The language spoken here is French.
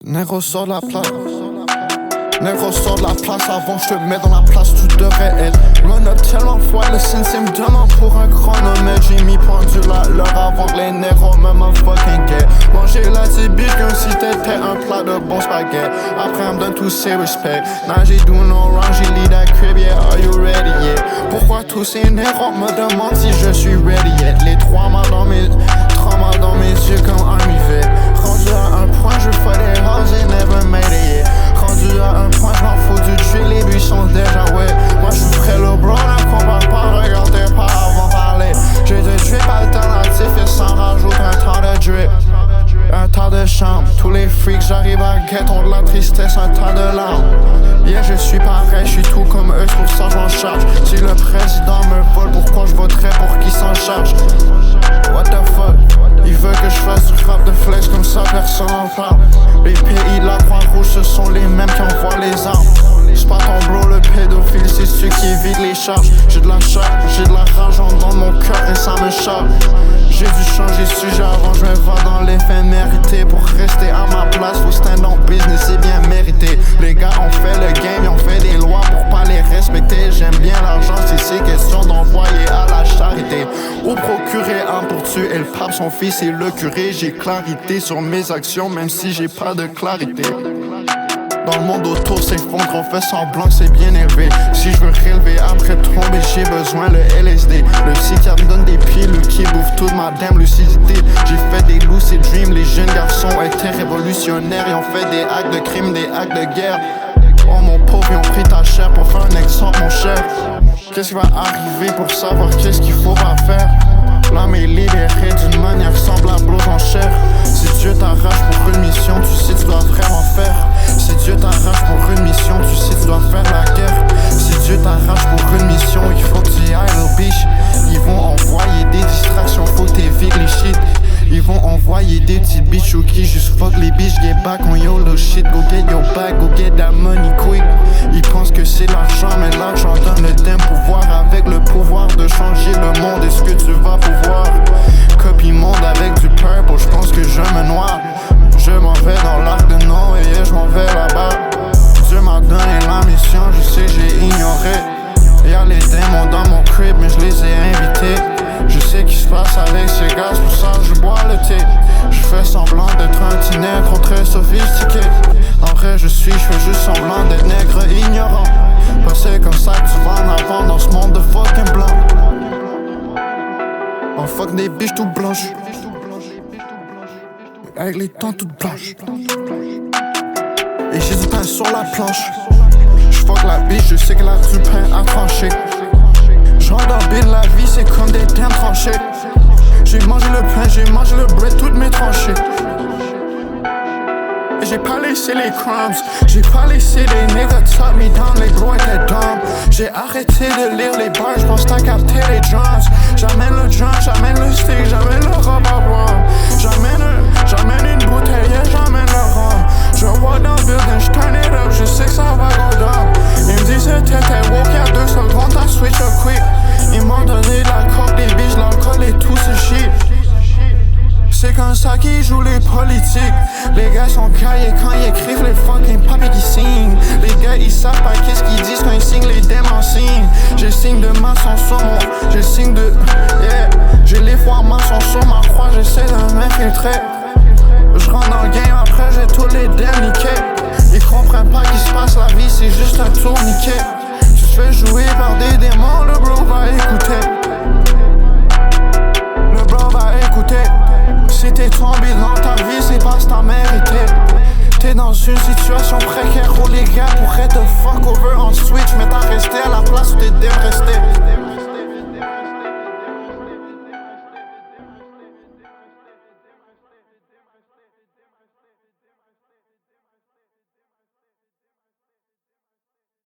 Négro sort de la place. Négro sort de la place avant je te mets dans la place tu devrais être. Run up tellement fois le sensei me demande pour un chronomètre. J'ai mis pendu à l'heure avant que les négros me fucking get. Manger la tibite comme si t'étais un plat de bon spaghetti. Après elle me donne tous ses respects. Now j'ai do no wrong, j'ai lead that crib, yeah, are you ready yet? Pourquoi tous ces négros me demandent si je suis ready yet? Les trois mains dans mes yeux comme un vet. Rendu à un point je fais des hoes, j'ai never made it yet. Rendu à un point, j'm'en fous du tuer, les buts sont déjà wet. Moi j'suis prêt le bro, ne compare pas, regardez pas avant de parler. J'ai de drip alternatif et sans rajoute un temps de drip. Un tas de chambre, tous les freaks, j'arrive à get, ont de la tristesse, un tas de larmes. Yeah, je suis pareil, je suis tout comme eux, c'est pour ça j'm'en charge. Si le président me vole, pourquoi je voterais pour qui s'en charge? What the fuck? Il veut que je fasse du rap de flex comme ça personne en parle. Les pays de la Croix-Rouge ce sont les mêmes qui envoient les armes. C'est pas ton bro le pédophile, c'est celui qui évite les charges. J'ai de la rage en dans mon cœur et ça me charge. J'ai dû changer de sujet avant, je me vais dans l'éphémérité. Pour rester à ma place, faut stand on business, c'est bien mérité. Les gars ont fait le game, ils ont fait des lois pour pas les respecter. J'aime bien l'argent si c'est question d'envoyer à la charité. Ou procurer un pour tuer le pape, son fils et le curé. J'ai clarité sur mes actions même si j'ai pas de clarité. Dans le monde autour s'effondre, on fait semblant que c'est bien élevé. Si je veux relever après tomber, j'ai besoin le LSD. Le psychiatre me donne des pilules qui bouffent toute ma damn lucidité. J'ai fait des lucid dreams, les jeunes garçons étaient révolutionnaires. Ils ont fait des actes de crime, des actes de guerre. Oh mon pauvre, ils ont pris ta chair pour faire un exemple mon cher. Qu'est-ce qui va arriver pour savoir qu'est-ce qu'il faut pas faire? L'âme est libérée d'une manière semblable aux enchères. Si Dieu t'arrache pour une mission, tu sais tu dois vraiment faire. Si Dieu t'arrache pour une mission, tu sais tu dois faire la guerre. Si Dieu t'arrache pour une mission, il faut que tu y ailles le biche. Ils vont envoyer des distractions, faut que t'évites les shit. Ils vont envoyer des petites bitches qui juste fuck les bitches. Get back on YOLO shit, go get your bag, go get that money quick. Ils pensent que c'est l'argent, mais l'argent donne le damn pouvoir. Avec le pouvoir de changer le monde, est-ce que tu vas pouvoir? Copie monde avec du purple, j'pense que je me noie. Je m'en vais dans l'arc de Noé et je m'en vais là-bas. Dieu m'a donné la mission, je sais j'ai ignoré. Y'a les démons dans mon crib, mais je les ai invités. Je sais qu'il se passe avec ces gars, c'est pour ça que je bois le thé. Je fais semblant d'être un petit nègre très sophistiqué. En vrai je fais juste semblant d'être nègre ignorant. Parce que c'est comme ça que tu vas en avant dans ce monde de fucking blanc. On fuck des biches toutes blanches avec les dents toutes blanches. Et j'ai du pain sur la planche. J'fuck la biche, je sais qu'elle a du pain à trancher. J'endormine la vie, c'est comme des termes tranchés. J'ai mangé le pain, j'ai mangé le bread, toutes mes tranchées. Et j'ai pas laissé les crumbs, j'ai pas laissé les niggas top me down, les gros étaient dumb. J'ai arrêté de lire les bars, j'pense t'as capté les drums. J'amène le drum, j'amène le stick, j'amène le rhum à boire. J'amène une bouteille et j'amène le rhum. Je walk dans le building, j'turn it up, je sais que ça va go down. Ils me disaient t'étais woke, y'a 2 secondes, t'as switch up quick. Ils m'ont donné de la coke, des biches, l'alcool et tout ce shit. C'est comme ça qu'ils jouent les politiques. Les gars sont caillés quand ils écrivent les fucking papiers qui signent. Les gars ils savent pas qu'est-ce qu'ils disent quand ils signent, les démons signent. J'ai signe de maçon sur mon, j'ai signe de, yeah. J'ai les foires maçons sur ma croix, j'essaie de m'infiltrer. Je rentre dans le game, après j'ai tous les damn niqués. Ils comprennent pas qu'il se passe la vie, c'est juste un tourniquet. Tu te fais jouer par des démons, le bro va écouter. Le bro va écouter. Si t'es tombé dans ta vie, c'est parce que t'as mérité. T'es dans une situation précaire où les gars pourraient te fuck over en switch, mais t'as resté à la place où t'es rester.